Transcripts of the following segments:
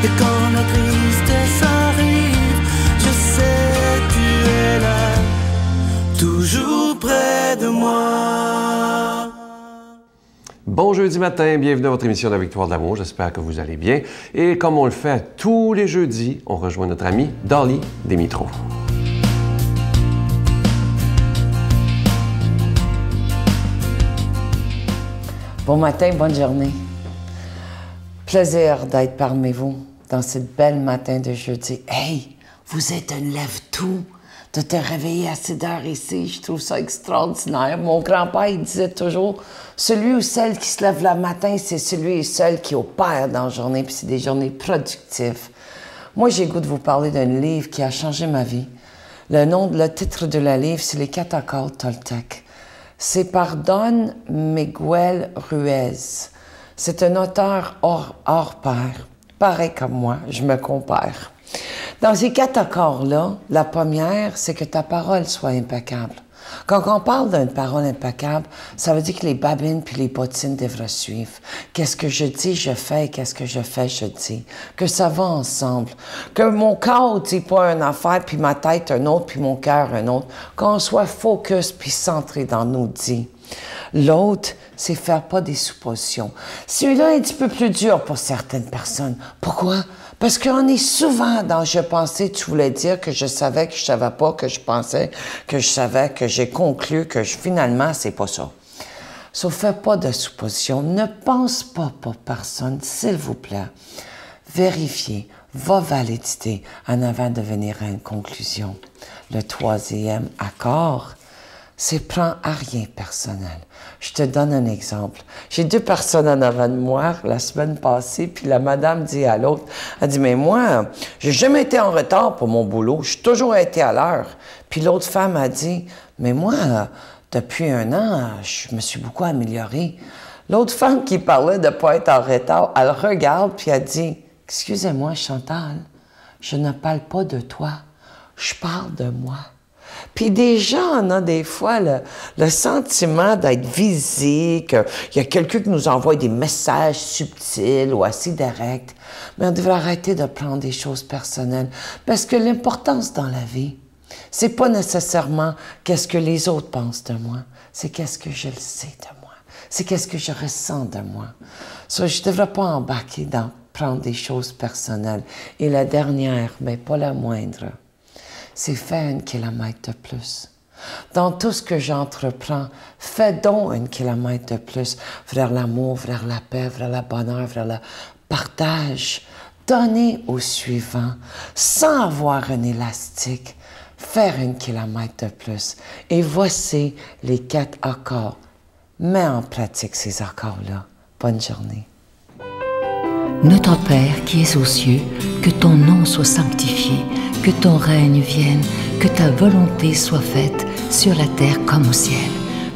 Et quand la tristesse arrive, je sais tu es là, toujours près de moi. Bon jeudi matin, bienvenue à votre émission de la Victoire de l'amour, j'espère que vous allez bien. Et comme on le fait tous les jeudis, on rejoint notre amie Dolly Démitro. Bon matin, bonne journée. Plaisir d'être parmi vous dans cette belle matin de jeudi. Hey, vous êtes un lève-tout de te réveiller à cette heure ici. Je trouve ça extraordinaire. Mon grand-père, il disait toujours, celui ou celle qui se lève le matin, c'est celui et celle qui opère dans la journée, puis c'est des journées productives. Moi, j'ai le goût de vous parler d'un livre qui a changé ma vie. Le titre de la livre, c'est Les 4 accords Toltec. C'est par Don Miguel Ruiz. C'est un auteur hors pair. Pareil comme moi, je me compare. Dans ces 4 accords-là, la première, c'est que ta parole soit impeccable. Quand on parle d'une parole impeccable, ça veut dire que les babines puis les bottines devraient suivre. Qu'est-ce que je dis, je fais, qu'est-ce que je fais, je dis. Que ça va ensemble. Que mon corps dit pas une affaire, puis ma tête un autre, puis mon cœur un autre. Qu'on soit focus puis centré dans nos dits. L'autre, c'est faire pas des suppositions. Celui-là est un petit peu plus dur pour certaines personnes. Pourquoi? Parce qu'on est souvent dans « je pensais », tu voulais dire que je savais, que je savais pas, que je pensais, que je savais, que j'ai conclu, que finalement, c'est pas ça. So, fais pas de suppositions. Ne pense pas pour personne, s'il vous plaît. Vérifiez, va valider en avant de venir à une conclusion. Le 3e accord, c'est « prends à rien personnel ». Je te donne un exemple. J'ai 2 personnes en avant de moi la semaine passée, puis la madame dit à l'autre, elle dit « Mais moi, j'ai jamais été en retard pour mon boulot, j'ai toujours été à l'heure. » Puis l'autre femme a dit « Mais moi, depuis 1 an, je me suis beaucoup améliorée. » L'autre femme qui parlait de ne pas être en retard, elle regarde, puis elle dit « Excusez-moi, Chantal, je ne parle pas de toi, je parle de moi. » Puis déjà, on a des fois le sentiment d'être visé, qu'il y a quelqu'un qui nous envoie des messages subtils ou assez directs. Mais on devrait arrêter de prendre des choses personnelles. Parce que l'importance dans la vie, c'est pas nécessairement qu'est-ce que les autres pensent de moi, c'est qu'est-ce que je le sais de moi. C'est qu'est-ce que je ressens de moi. So, je ne devrais pas embarquer dans prendre des choses personnelles. Et la dernière, mais pas la moindre, c'est faire 1 kilomètre de plus. Dans tout ce que j'entreprends, fais donc 1 kilomètre de plus vers l'amour, vers la paix, vers le bonheur, vers le partage. Donnez au suivant, sans avoir un élastique. Faire 1 kilomètre de plus. Et voici les 4 accords. Mets en pratique ces accords-là. Bonne journée. Notre Père qui es aux cieux, que ton nom soit sanctifié, que ton règne vienne, que ta volonté soit faite sur la terre comme au ciel.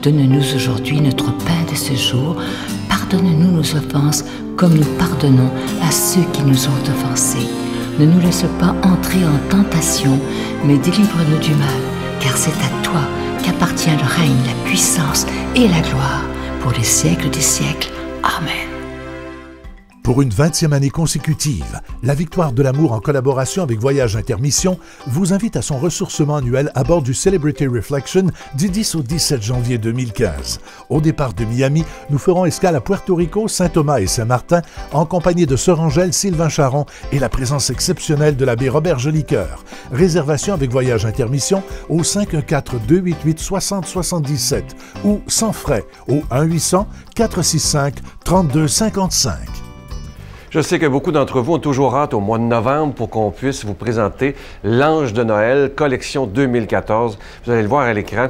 Donne-nous aujourd'hui notre pain de ce jour. Pardonne-nous nos offenses comme nous pardonnons à ceux qui nous ont offensés. Ne nous laisse pas entrer en tentation, mais délivre-nous du mal, car c'est à toi qu'appartient le règne, la puissance et la gloire pour les siècles des siècles. Amen. Pour une 20e année consécutive, la Victoire de l'amour en collaboration avec Voyage Intermission vous invite à son ressourcement annuel à bord du Celebrity Reflection du 10 au 17 janvier 2015. Au départ de Miami, nous ferons escale à Puerto Rico, Saint-Thomas et Saint-Martin en compagnie de Sœur Angèle, Sylvain Charon et la présence exceptionnelle de l'abbé Robert Jolicoeur. Réservation avec Voyage Intermission au 514-288-6077 ou sans frais au 1-800-465-3255. Je sais que beaucoup d'entre vous ont toujours hâte au mois de novembre pour qu'on puisse vous présenter l'Ange de Noël, collection 2014. Vous allez le voir à l'écran.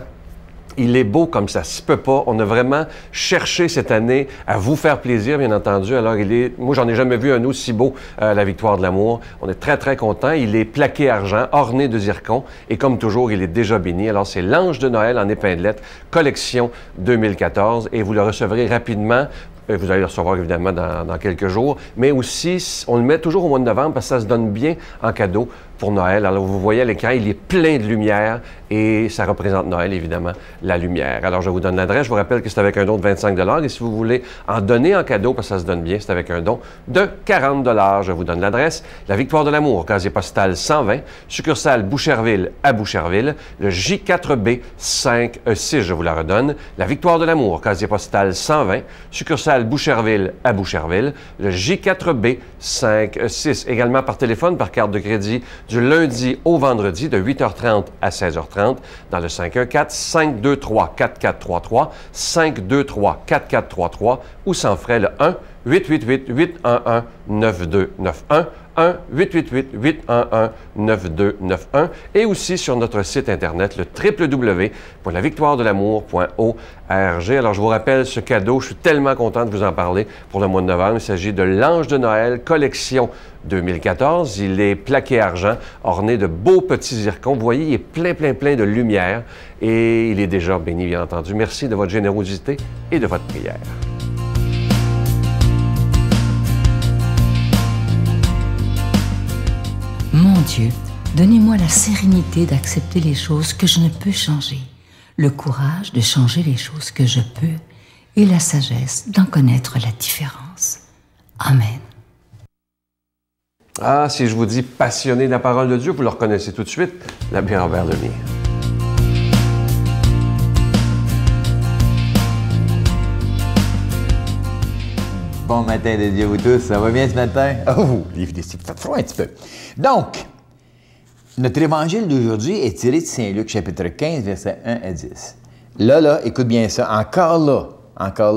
Il est beau comme ça se peut pas. On a vraiment cherché cette année à vous faire plaisir, bien entendu. Alors, moi, j'en ai jamais vu un aussi beau, la Victoire de l'amour. On est très, très contents. Il est plaqué argent, orné de zircon. Et comme toujours, il est déjà béni. Alors, c'est l'Ange de Noël en épinglette, collection 2014. Et vous le recevrez rapidement Vous allez le recevoir évidemment dans quelques jours. Mais aussi, on le met toujours au mois de novembre parce que ça se donne bien en cadeau pour Noël. Alors, vous voyez à l'écran, il est plein de lumière et ça représente Noël, évidemment, la lumière. Alors, je vous donne l'adresse. Je vous rappelle que c'est avec un don de 25 $ et si vous voulez en donner en cadeau, parce que ça se donne bien, c'est avec un don de 40 $. Je vous donne l'adresse. La Victoire de l'amour, casier postal 120, succursale Boucherville à Boucherville, le J4B 5-6, je vous la redonne. La Victoire de l'amour, casier postal 120, succursale Boucherville à Boucherville, le J4B 5-6. Également par téléphone, par carte de crédit, du lundi au vendredi, de 8h30 à 16h30, dans le 514-523-4433, 523-4433, ou sans frais le 1-888-811-9291, 1-888-811-9291, et aussi sur notre site Internet, le www.lavictoiredelamour.org. Alors, je vous rappelle ce cadeau, je suis tellement content de vous en parler pour le mois de novembre. Il s'agit de l'Ange de Noël, collection 2014. Il est plaqué argent, orné de beaux petits zircons. Vous voyez, il est plein de lumière et il est déjà béni, bien entendu. Merci de votre générosité et de votre prière. Mon Dieu, donnez-moi la sérénité d'accepter les choses que je ne peux changer, le courage de changer les choses que je peux et la sagesse d'en connaître la différence. Amen. Ah, si je vous dis passionné de la parole de Dieu, vous le reconnaissez tout de suite, l'abbé Robert Lemire. Bon matin de Dieu vous tous, ça va bien ce matin? Oh, il fait froid un petit peu. Donc, notre évangile d'aujourd'hui est tiré de Saint-Luc, chapitre 15, versets 1 à 10. Là, écoute bien ça, encore là,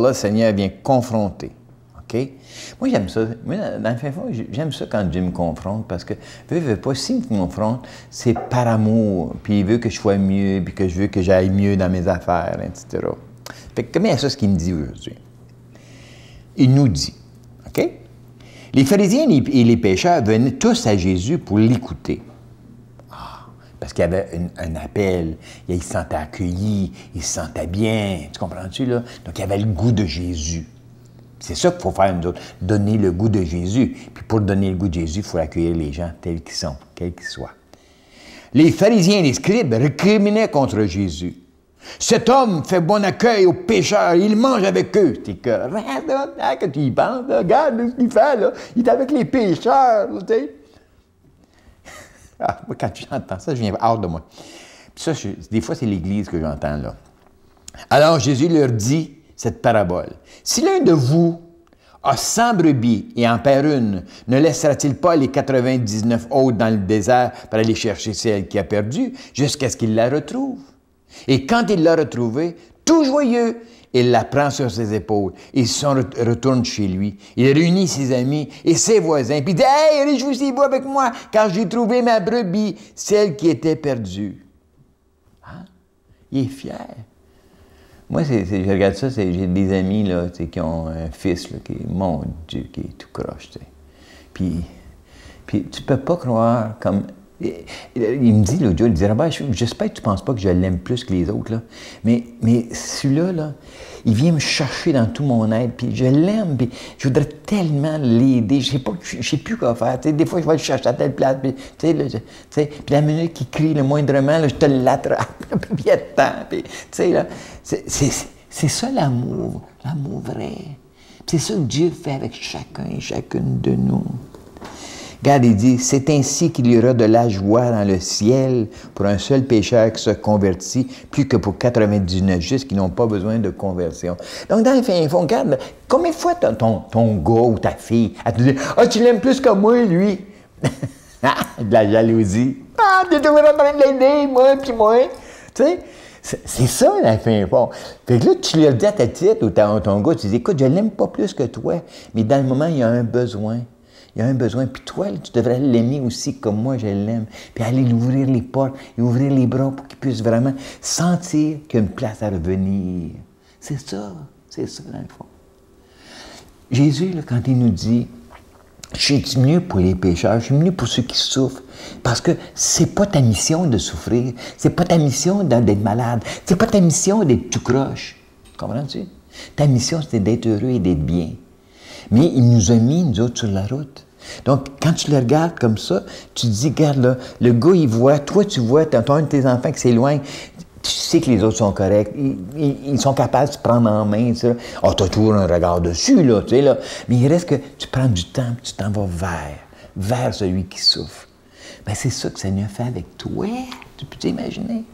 le Seigneur vient confronter. OK? Moi, j'aime ça. Moi, dans le fin fond, j'aime ça quand Dieu me confronte parce que, veux pas, s'il me confronte, c'est par amour, puis il veut que je sois mieux, puis que je veux que j'aille mieux dans mes affaires, etc. Fait que, comment c'est ça ce qu'il me dit aujourd'hui? Il nous dit, OK? Les pharisiens et les pécheurs venaient tous à Jésus pour l'écouter. Parce qu'il y avait un appel, ils se sentaient accueillis, ils se sentaient bien, tu comprends-tu, là? Donc, il y avait le goût de Jésus. C'est ça qu'il faut faire, nous autres, donner le goût de Jésus. Puis pour donner le goût de Jésus, il faut accueillir les gens tels qu'ils sont, quels qu'ils soient. Les pharisiens et les scribes récriminaient contre Jésus. Cet homme fait bon accueil aux pécheurs, il mange avec eux. C'est que, quand tu y penses, là, regarde ce qu'il fait, là, il est avec les pécheurs, tu sais. Ah, moi, quand j'entends ça, je viens hors de moi. Puis ça, des fois, c'est l'Église que j'entends, là. Alors, Jésus leur dit cette parabole. Si l'un de vous a 100 brebis et en perd une, ne laissera-t-il pas les 99 autres dans le désert pour aller chercher celle qui a perdu jusqu'à ce qu'il la retrouve? Et quand il l'a retrouvée, tout joyeux, il la prend sur ses épaules. Il retourne chez lui. Il réunit ses amis et ses voisins. Puis il dit « Hey, réjouissez-vous avec moi, car j'ai trouvé ma brebis, celle qui était perdue. » Hein? Il est fier. Moi, je regarde ça, j'ai des amis là, qui ont un fils là, qui est, mon Dieu, qui est tout croche. Puis tu peux pas croire comme... Il me dit l'autre jour, il dit Robert, j'espère que tu ne penses pas que je l'aime plus que les autres, là. Mais celui-là, là, il vient me chercher dans tout mon être, puis je l'aime, puis je voudrais tellement l'aider. Je sais plus quoi faire. T'sais, des fois, je vais le chercher à telle place, puis la minute qu'il crie le moindrement, là, je te l'attrape, puis il y a de temps. C'est ça l'amour vrai. C'est ça que Dieu fait avec chacun et chacune de nous. Regarde, il dit, c'est ainsi qu'il y aura de la joie dans le ciel pour un seul pécheur qui se convertit, plus que pour 99 justes qui n'ont pas besoin de conversion. Donc, dans le fin fond, regarde, combien de fois ton gars ou ta fille, elle te dit, « Ah, tu l'aimes plus que moi, lui! » De la jalousie. « Ah, tu es toujours en train de l'aider, moi, puis moi! » Tu sais, c'est ça, dans le fin fond. Fait que là, tu lui as dit à ta petite ou ton gars, tu dis, « Écoute, je l'aime pas plus que toi, mais dans le moment, il y a un besoin. » Il y a un besoin. Puis toi, tu devrais l'aimer aussi comme moi, je l'aime. Puis aller lui ouvrir les portes et ouvrir les bras pour qu'il puisse vraiment sentir qu'il y a une place à revenir. C'est ça dans le fond. Jésus, là, quand il nous dit « Je suis venu pour les pécheurs, je suis venu pour ceux qui souffrent. » Parce que c'est pas ta mission de souffrir. C'est pas ta mission d'être malade. C'est pas ta mission d'être tout croche. Comprends-tu? Ta mission, c'était d'être heureux et d'être bien. Mais il nous a mis, nous autres, sur la route. Donc, quand tu le regardes comme ça, tu te dis, regarde là, le gars, il voit, toi, tu vois, tu as un de tes enfants qui s'éloigne, tu sais que les autres sont corrects, ils sont capables de se prendre en main, ça. Oh, tu as toujours un regard dessus, là, tu sais, là. Mais il reste que tu prends du temps, tu t'en vas vers celui qui souffre. Bien, c'est ça que le Seigneur fait avec toi. Tu peux t'imaginer?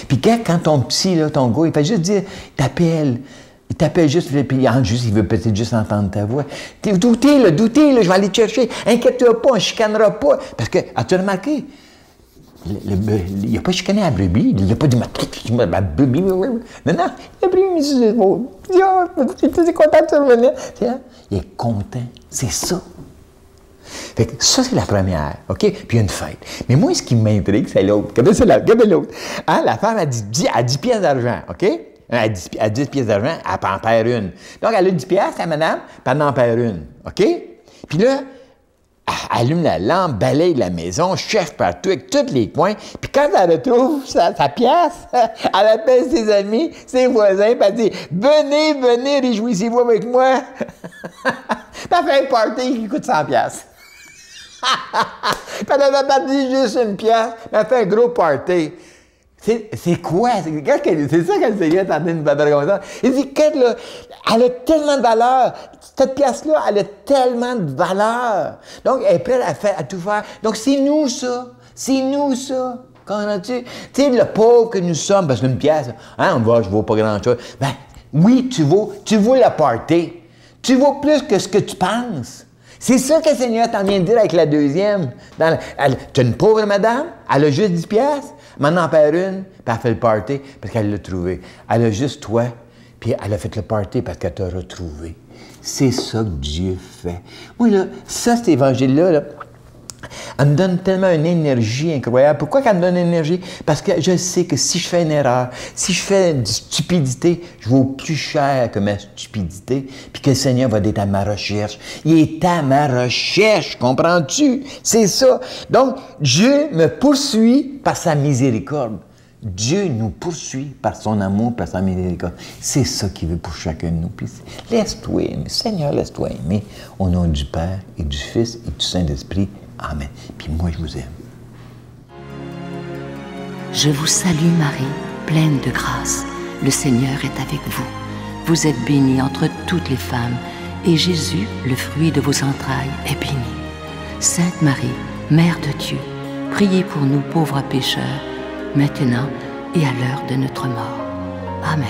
Puis quand ton petit, là, ton gars, il fait juste dire, il t'appelle juste, puis il veut peut-être juste entendre ta voix. Doutez, là, je vais aller te chercher. Inquiète-toi pas, on ne chicanera pas. Parce que, as-tu remarqué? Il n'a pas chicané à brebis. Il n'a pas dit ma brebis. Non, la brebis, c'est content de se revenir. Il est content. C'est ça. Fait que ça, c'est la première, OK? Puis il y a une fête. Mais moi, ce qui m'intrigue, c'est l'autre. Regardez l'autre. Hein, la femme a dit 10 pièces d'argent, OK? À 10 pièces d'argent, elle en perd une. Donc, elle a 10 pièces, la madame, puis elle en perd une, OK? Puis là, elle allume la lampe, balaye la maison, cherche partout avec tous les coins. Puis quand elle retrouve sa pièce, elle appelle ses amis, ses voisins, puis elle dit « Venez, réjouissez-vous avec moi! » Puis elle fait un party qui coûte 100 pièces. Puis elle avait parti juste une pièce, elle fait un gros party. C'est quoi? C'est ça qu'elle s'est est en train de me raconter. Il dit, là, elle a tellement de valeur. Cette pièce-là, elle a tellement de valeur. Donc, elle est prête à tout faire. Donc, c'est nous, ça. C'est nous, ça. Tu sais, le pauvre que nous sommes, parce qu'une pièce, hein, je ne vaux pas grand-chose. Ben, oui, tu vaux la party. Tu vaux plus que ce que tu penses. C'est ça que le Seigneur t'en vient de dire avec la deuxième. Tu as une pauvre madame, elle a juste 10 pièces. Maintenant, elle perd une, puis elle fait le party parce qu'elle l'a trouvé. Elle a juste toi, puis elle a fait le party parce qu'elle t'a retrouvé. C'est ça que Dieu fait. Moi, là, cet évangile-là, là, elle me donne tellement une énergie incroyable. Pourquoi qu'elle me donne une énergie? Parce que je sais que si je fais une erreur, si je fais une stupidité, je vaux plus cher que ma stupidité, puis que le Seigneur va être à ma recherche. Il est à ma recherche, comprends-tu? C'est ça. Donc, Dieu me poursuit par sa miséricorde. Dieu nous poursuit par son amour, par sa miséricorde. C'est ça qu'il veut pour chacun de nous. Puis, laisse-toi aimer. Seigneur, laisse-toi aimer. Au nom du Père et du Fils et du Saint-Esprit. Amen. Puis moi, je vous aime. Je vous salue Marie, pleine de grâce. Le Seigneur est avec vous. Vous êtes bénie entre toutes les femmes, et Jésus, le fruit de vos entrailles, est béni. Sainte Marie, Mère de Dieu, priez pour nous pauvres pécheurs, maintenant et à l'heure de notre mort. Amen.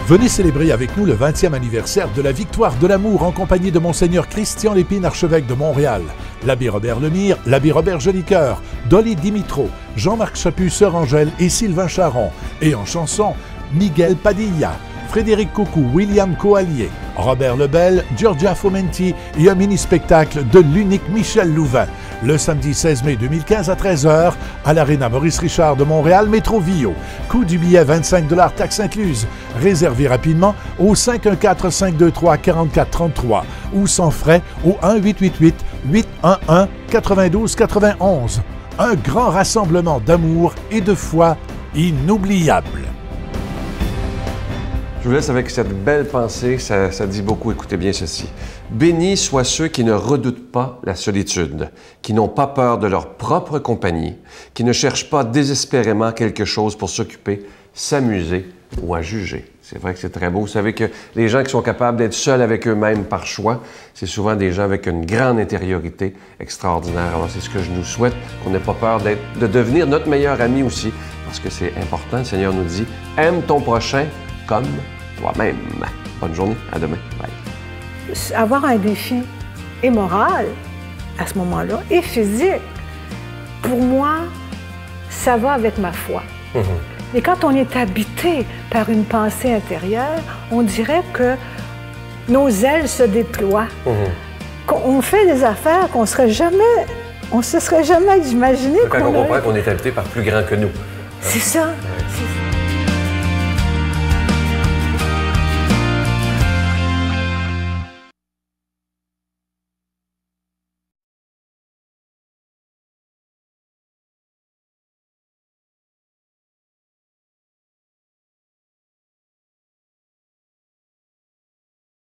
Venez célébrer avec nous le 20e anniversaire de la Victoire de l'amour en compagnie de Monseigneur Christian Lépine, archevêque de Montréal, l'abbé Robert Lemire, l'abbé Robert Jolicoeur, Dolly Dimitro, Jean-Marc Chaput, Sœur Angèle et Sylvain Charon. Et en chanson, Miguel Padilla, Frédéric Coucou, William Coallier, Robert Lebel, Giorgia Fomenti et un mini-spectacle de l'unique Michel Louvain. Le samedi 16 mai 2015 à 13h à l'Arena Maurice Richard de Montréal, Métro Vio. Coût du billet 25 $, taxes incluses. Réservez rapidement au 514-523-4433 ou sans frais au 1-888-811-9291. Un grand rassemblement d'amour et de foi inoubliable. Je vous laisse avec cette belle pensée, ça dit beaucoup, écoutez bien ceci. Bénis soient ceux qui ne redoutent pas la solitude, qui n'ont pas peur de leur propre compagnie, qui ne cherchent pas désespérément quelque chose pour s'occuper, s'amuser ou à juger. C'est vrai que c'est très beau. Vous savez que les gens qui sont capables d'être seuls avec eux-mêmes par choix, c'est souvent des gens avec une grande intériorité extraordinaire. Alors c'est ce que je nous souhaite, qu'on n'ait pas peur de devenir notre meilleur ami aussi, parce que c'est important. Le Seigneur nous dit, aime ton prochain comme toi-même. Bonne journée, à demain. Bye. Avoir un défi et moral à ce moment-là et physique, pour moi, ça va avec ma foi. Et quand on est habité par une pensée intérieure, on dirait que nos ailes se déploient. On fait des affaires qu'on se serait jamais imaginé. Quand on comprend qu'on est habité par plus grand que nous. C'est ça.